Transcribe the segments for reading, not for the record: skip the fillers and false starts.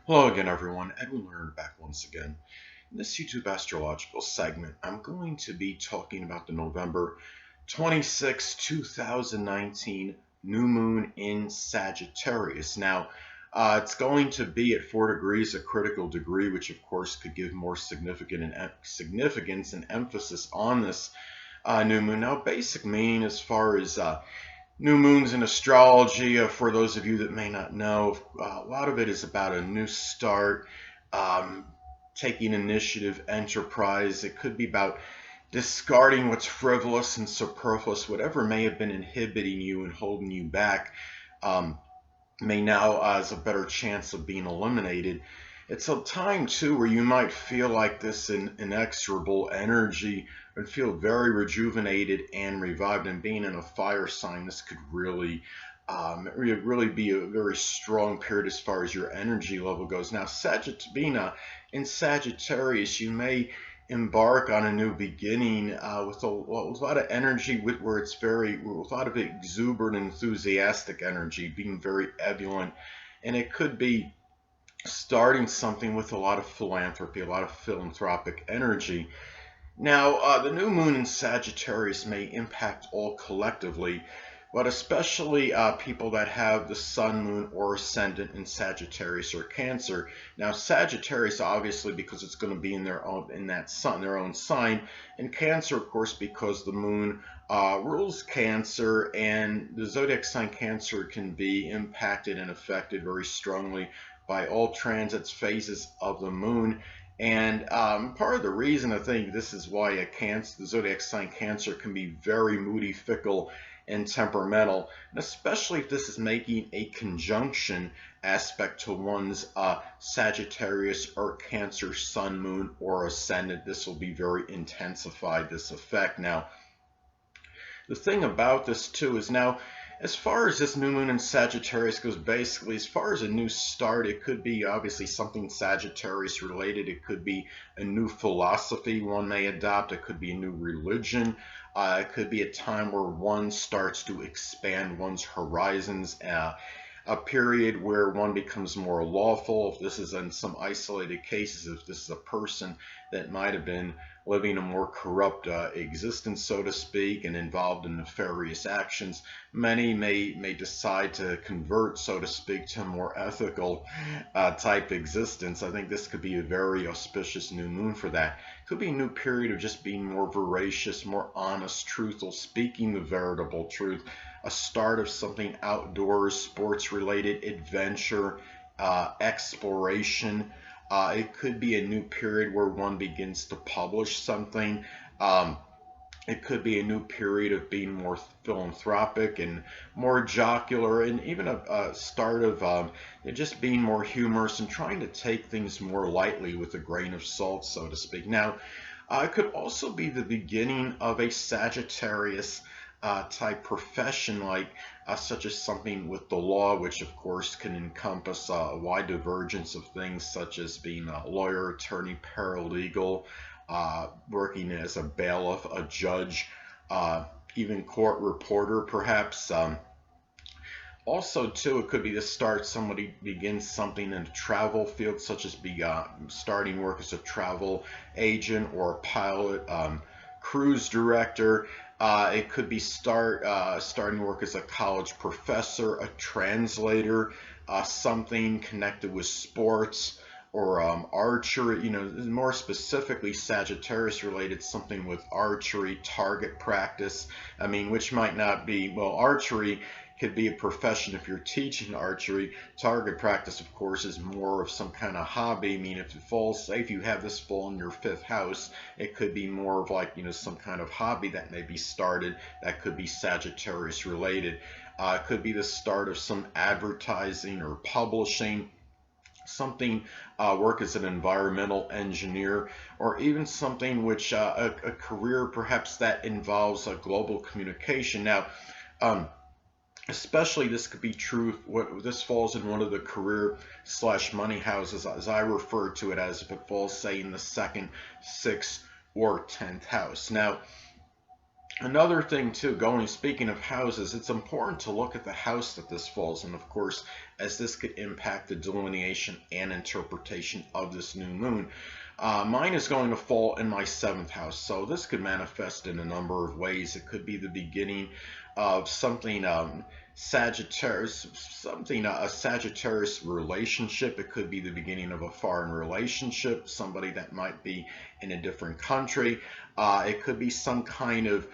Hello again, everyone. Edwin Learnard back once again. In this YouTube astrological segment, I'm going to be talking about the November 26, 2019 new moon in Sagittarius. Now, it's going to be at 4 degrees, a critical degree, which of course could give more significance and emphasis on this new moon. Now, basic meaning as far as new moons in astrology, for those of you that may not know, a lot of it is about a new start, um, taking initiative, enterprise. It could be about discarding what's frivolous and superfluous, whatever may have been inhibiting you and holding you back. May now has a better chance of being eliminated. It's a time too where you might feel like this inexorable energy and feel very rejuvenated and revived. And being in a fire sign, this could really be a very strong period as far as your energy level goes. Now, being in Sagittarius, you may embark on a new beginning with a lot of energy, where it's with a lot of exuberant, enthusiastic energy, being very ebullient, and it could be starting something with a lot of philanthropy, a lot of philanthropic energy. Now, the new moon in Sagittarius may impact all collectively, but especially people that have the sun, moon, or ascendant in Sagittarius or Cancer. Now, Sagittarius, obviously, because it's going to be in their own sign, and Cancer, of course, because the moon rules Cancer, and the zodiac sign Cancer can be impacted and affected very strongly by all transits, phases of the moon. And part of the reason I think this is why the zodiac sign Cancer can be very moody, fickle, and temperamental, and especially if this is making a conjunction aspect to one's Sagittarius or Cancer sun, moon, or ascendant. This will be very intensified, this effect. Now, the thing about this too is now, as far as this new moon in Sagittarius goes, basically, as far as a new start, it could be obviously something Sagittarius related. It could be a new philosophy one may adopt. It could be a new religion. It could be a time where one starts to expand one's horizons. A period where one becomes more lawful. If this is in some isolated cases, if this is a person that might have been living a more corrupt existence, so to speak, and involved in nefarious actions, many may decide to convert, so to speak, to a more ethical type existence. I think this could be a very auspicious new moon for that. Could be a new period of just being more voracious, more honest, truthful, speaking the veritable truth, a start of something outdoors, sports related, adventure, exploration. It could be a new period where one begins to publish something. It could be a new period of being more philanthropic and more jocular, and even a start of just being more humorous and trying to take things more lightly with a grain of salt, so to speak. Now, it could also be the beginning of a Sagittarius type profession, like such as something with the law, which of course can encompass a wide divergence of things, such as being a lawyer, attorney, paralegal, working as a bailiff, a judge, even court reporter, perhaps. Also, too, it could be to start somebody begins something in the travel field, such as starting work as a travel agent or a pilot, cruise director. It could be starting work as a college professor, a translator, something connected with sports or archery. More specifically, Sagittarius related, something with archery, target practice. I mean, which might not be, well, archery could be a profession if you're teaching archery. Target practice, of course, is more of some kind of hobby. I mean, if it falls, say if you have this fall in your fifth house, it could be more of like, some kind of hobby that may be started that could be Sagittarius related. It could be the start of some advertising or publishing, something, work as an environmental engineer, or even something which a career perhaps that involves a global communication. Now, especially this could be true, this falls in one of the career slash money houses, as I refer to it, as if it falls, say, in the second, sixth, or 10th house. Now, Another thing too, speaking of houses, it's important to look at the house that this falls in, of course, as this could impact the delineation and interpretation of this new moon. Mine is going to fall in my seventh house, so this could manifest in a number of ways. It could be the beginning of something Sagittarius, a Sagittarius relationship. It could be the beginning of a foreign relationship, somebody that might be in a different country. It could be some kind of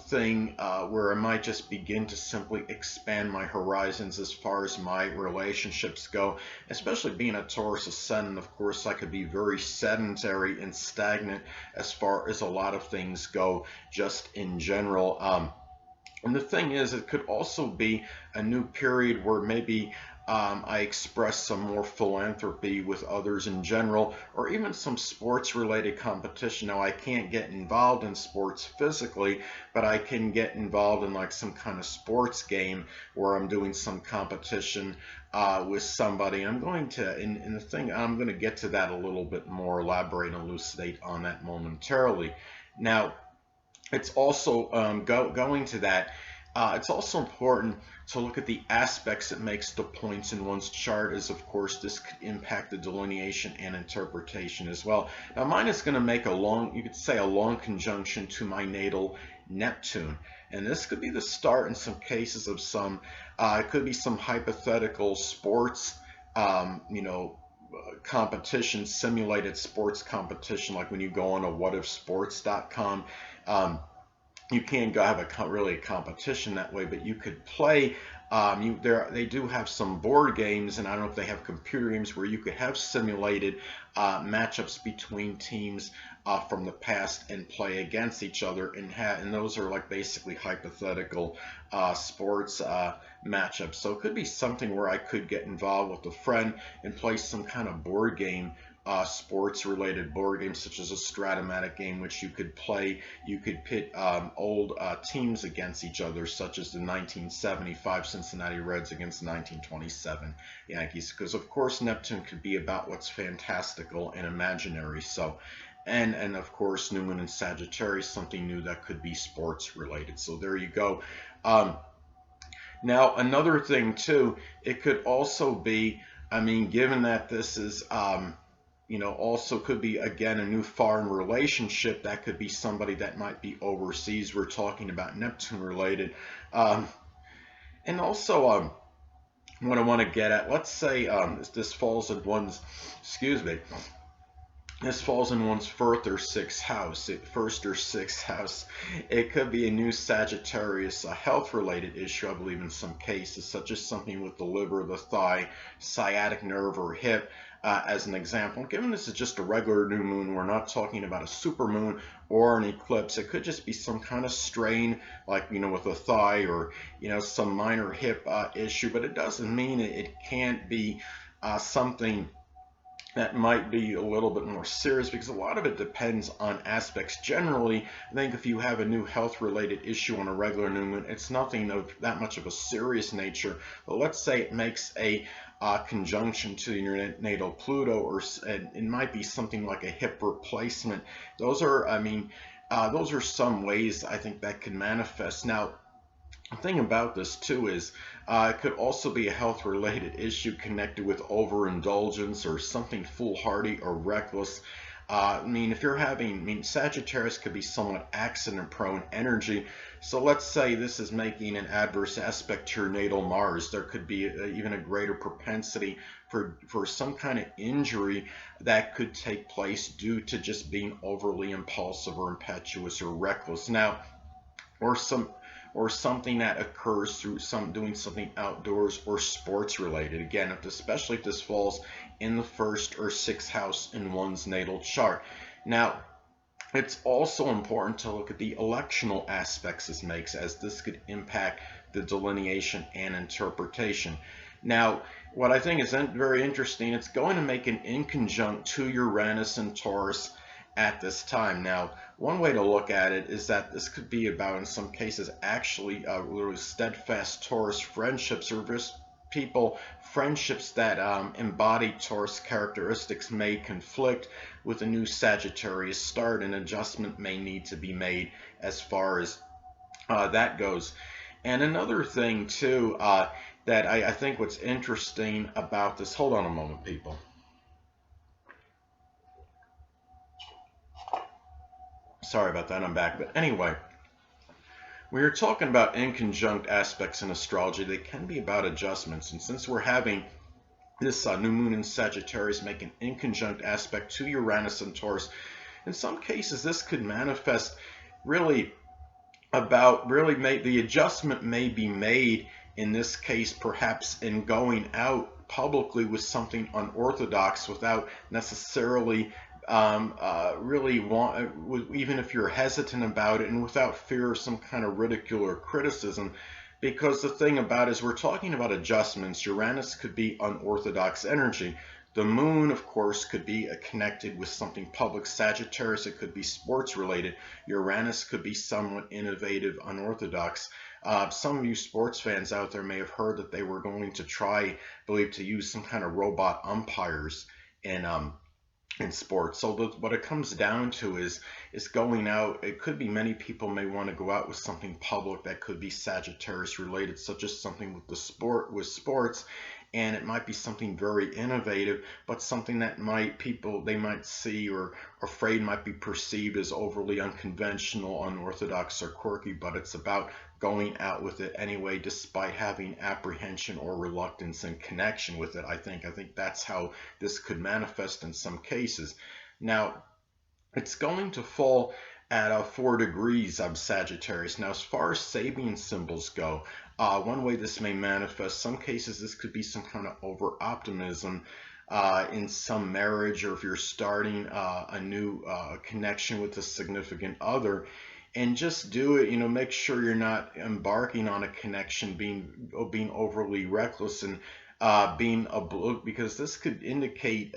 thing where I might just begin to simply expand my horizons as far as my relationships go, especially being a Taurus ascendant. Of course, I could be very sedentary and stagnant as far as a lot of things go, just in general. And the thing is, it could also be a new period where maybe I express some more philanthropy with others in general, or even some sports related competition. Now, I can't get involved in sports physically, but I can get involved in like some kind of sports game where I'm doing some competition with somebody. I'm going to, in the thing, I'm going to get to that a little bit more, elaborate and elucidate on that momentarily. Now, it's also going to that. It's also important to look at the aspects it makes to points in one's chart, as of course this could impact the delineation and interpretation as well. Now mine is going to make a long, you could say a long conjunction to my natal Neptune. And this could be the start in some cases of some, it could be some hypothetical sports, competition, simulated sports competition, like when you go on a whatifsports.com. You can't go have really a competition that way, but you could play. They do have some board games, and I don't know if they have computer games where you could have simulated matchups between teams from the past and play against each other, and those are like basically hypothetical sports matchups. So it could be something where I could get involved with a friend and play some kind of board game. Sports related board games such as a Stratomatic game, which you could play. You could pit old teams against each other, such as the 1975 Cincinnati Reds against the 1927 Yankees, because of course Neptune could be about what's fantastical and imaginary. So and of course New Moon in Sagittarius, something new that could be sports related. So there you go. Now another thing too, it could also be, I mean, given that this is also could be again a new foreign relationship. That could be somebody that might be overseas. We're talking about Neptune related. And also what I want to get at, let's say this falls in one's, excuse me, this falls in one's first or sixth house. It could be a new Sagittarius, a health-related issue, I believe, in some cases, such as something with the liver, the thigh, sciatic nerve, or hip. As an example, given this is just a regular new moon, we're not talking about a supermoon or an eclipse. It could just be some kind of strain, like with a thigh, or some minor hip issue. But it doesn't mean it can't be something that might be a little bit more serious, because a lot of it depends on aspects. Generally, I think if you have a new health-related issue on a regular new moon, it's nothing of that much of a serious nature. But let's say it makes a conjunction to your natal Pluto, or it might be something like a hip replacement. Those are, those are some ways I think that can manifest. Now, the thing about this too is it could also be a health-related issue connected with overindulgence or something foolhardy or reckless. If you're having, Sagittarius could be somewhat accident-prone energy. So let's say this is making an adverse aspect to your natal Mars. There could be even a greater propensity for some kind of injury that could take place due to just being overly impulsive or impetuous or reckless. Now, or something that occurs through doing something outdoors or sports related. Again, especially if this falls in the first or sixth house in one's natal chart. Now, it's also important to look at the electional aspects this makes, as this could impact the delineation and interpretation. Now, what I think is very interesting, it's going to make an inconjunct to Uranus and Taurus at this time. Now, one way to look at it is that this could be about, in some cases, actually really steadfast Taurus friendships, or just people, friendships that embody Taurus characteristics may conflict with a new Sagittarius start. An adjustment may need to be made as far as that goes. And another thing too, that I think what's interesting about this, hold on a moment, people. Sorry about that, I'm back. But anyway, we are talking about inconjunct aspects in astrology. They can be about adjustments. And since we're having this new moon in Sagittarius make an inconjunct aspect to Uranus and Taurus, in some cases this could manifest really about the adjustment may be made in this case perhaps in going out publicly with something unorthodox without necessarily even if you're hesitant about it and without fear of some kind of ridicule or criticism. Because the thing about it is we're talking about adjustments. Uranus could be unorthodox energy. The moon, of course, could be connected with something public. Sagittarius, it could be sports related. Uranus could be somewhat innovative, unorthodox. Some of you sports fans out there may have heard that they were going to try, believe, to use some kind of robot umpires in sports. So what it comes down to is going out. It could be many people may want to go out with something public that could be Sagittarius related, such as something with sports. And it might be something very innovative, but something that they might see or afraid might be perceived as overly unconventional, unorthodox, or quirky. But it's about going out with it anyway, despite having apprehension or reluctance in connection with it. I think that's how this could manifest in some cases. Now, it's going to fall at 4 degrees of Sagittarius. Now, as far as Sabian symbols go, one way this may manifest, some cases this could be some kind of over-optimism in some marriage, or if you're starting a new connection with a significant other. And just do it, make sure you're not embarking on a connection being overly reckless and because this could indicate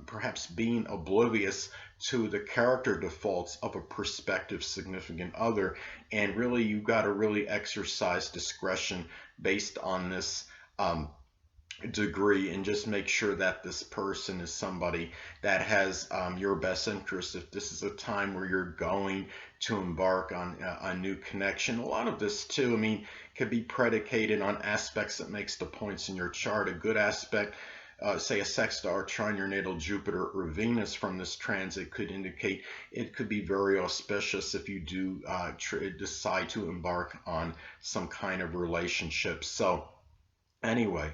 perhaps being oblivious to the character defaults of a prospective significant other. And really, you've got to really exercise discretion based on this degree, and just make sure that this person is somebody that has your best interest. If this is a time where you're going to embark on a new connection, a lot of this too, could be predicated on aspects that makes the points in your chart. A good aspect, say a sextile or trine your natal Jupiter or Venus from this transit, could indicate it could be very auspicious if you do decide to embark on some kind of relationship. So anyway,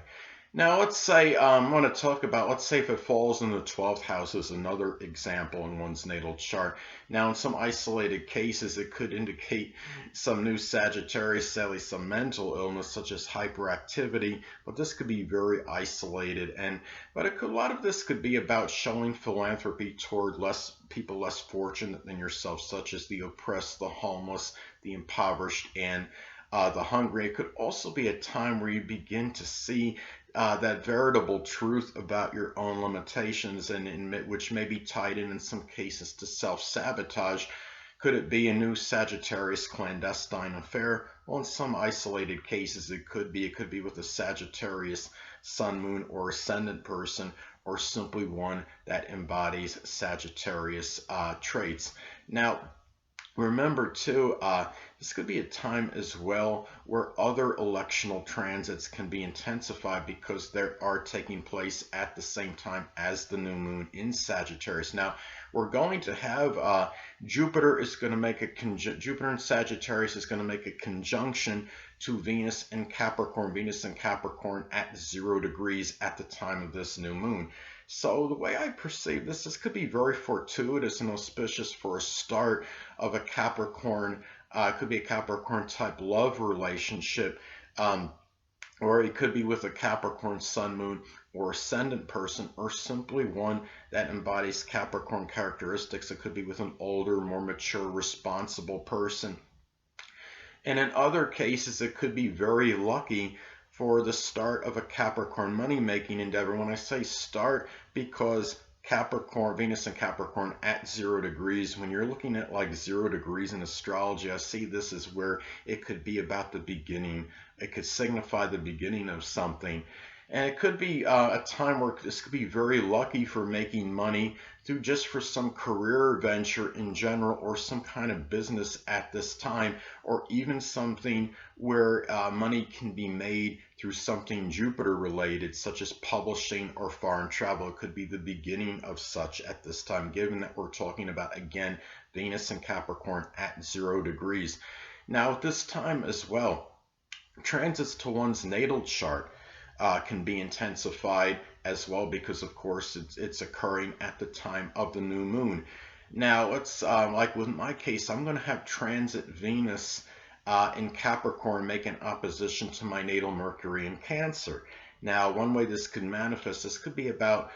now let's say I want to talk about, let's say if it falls in the 12th house as another example in one's natal chart. Now in some isolated cases it could indicate some new Sagittarius, sadly some mental illness such as hyperactivity, but this could be very isolated. But a lot of this could be about showing philanthropy toward people less fortunate than yourself, such as the oppressed, the homeless, the impoverished, and the hungry. It could also be a time where you begin to see that veritable truth about your own limitations, and which may be tied in some cases to self-sabotage. Could it be a new Sagittarius clandestine affair? Well, in some isolated cases it could be. It could be with a Sagittarius sun, moon, or ascendant person, or simply one that embodies Sagittarius traits. Now, remember too, this could be a time as well where other electional transits can be intensified because they are taking place at the same time as the new moon in Sagittarius. Now, we're going to have Jupiter in Sagittarius is going to make a conjunction to Venus in Capricorn. Venus in Capricorn at 0 degrees at the time of this new moon. So the way I perceive this could be very fortuitous and auspicious for a start of a Capricorn. It could be a Capricorn type love relationship, or it could be with a Capricorn sun, moon, or ascendant person, or simply one that embodies Capricorn characteristics. It could be with an older, more mature, responsible person. And in other cases, it could be very lucky for the start of a Capricorn money-making endeavor. When I say start, because Capricorn, Venus in Capricorn at 0 degrees, when you're looking at like 0 degrees in astrology, I see this as where it could be about the beginning. It could signify the beginning of something. And it could be a time where this could be very lucky for making money through just for some career venture in general, or some kind of business at this time, or even something where money can be made through something Jupiter related, such as publishing or foreign travel. It could be the beginning of such at this time, given that we're talking about, again, Venus and Capricorn at 0 degrees. Now, at this time as well, transits to one's natal chart can be intensified as well, because of course it's occurring at the time of the new moon. Now it's like with my case, I'm going to have transit Venus in Capricorn making opposition to my natal Mercury in Cancer. Now, one way this could manifest, this could be about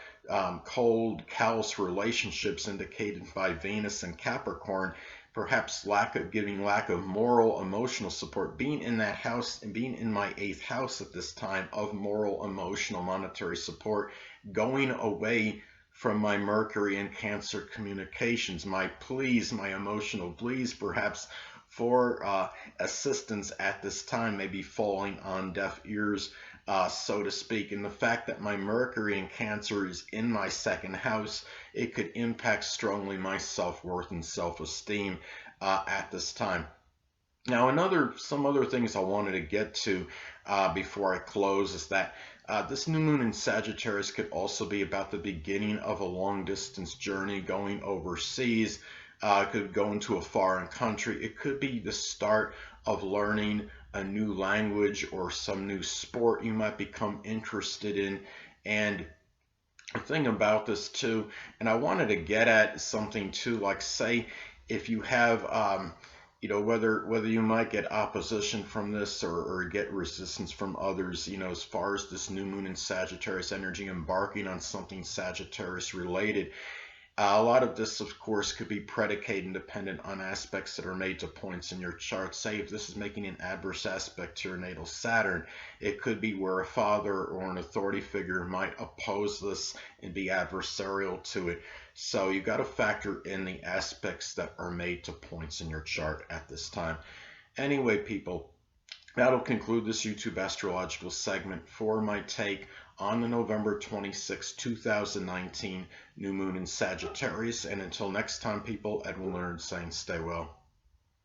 cold, callous relationships indicated by Venus and Capricorn, perhaps lack of moral, emotional support, being in that house and being in my 8th house at this time of moral, emotional, monetary support, going away from my Mercury and Cancer communications, my pleas, my emotional pleas, perhaps for assistance at this time may be falling on deaf ears, so to speak. And the fact that my Mercury in Cancer is in my 2nd house, it could impact strongly my self-worth and self-esteem at this time. Now, some other things I wanted to get to before I close is that this new moon in Sagittarius could also be about the beginning of a long-distance journey going overseas. Could go into a foreign country. It could be the start of learning a new language or some new sport you might become interested in. And the thing about this too, and I wanted to get at something too, like say if you have whether you might get opposition from this, or get resistance from others, as far as this new moon in Sagittarius energy embarking on something Sagittarius related. A lot of this, of course, could be predicated and dependent on aspects that are made to points in your chart. Say if this is making an adverse aspect to your natal Saturn, it could be where a father or an authority figure might oppose this and be adversarial to it. So you got to factor in the aspects that are made to points in your chart at this time. Anyway, people, that'll conclude this YouTube astrological segment for my take on the November 26, 2019 new moon in Sagittarius. And until next time, people, Edwin Learnard saying stay well.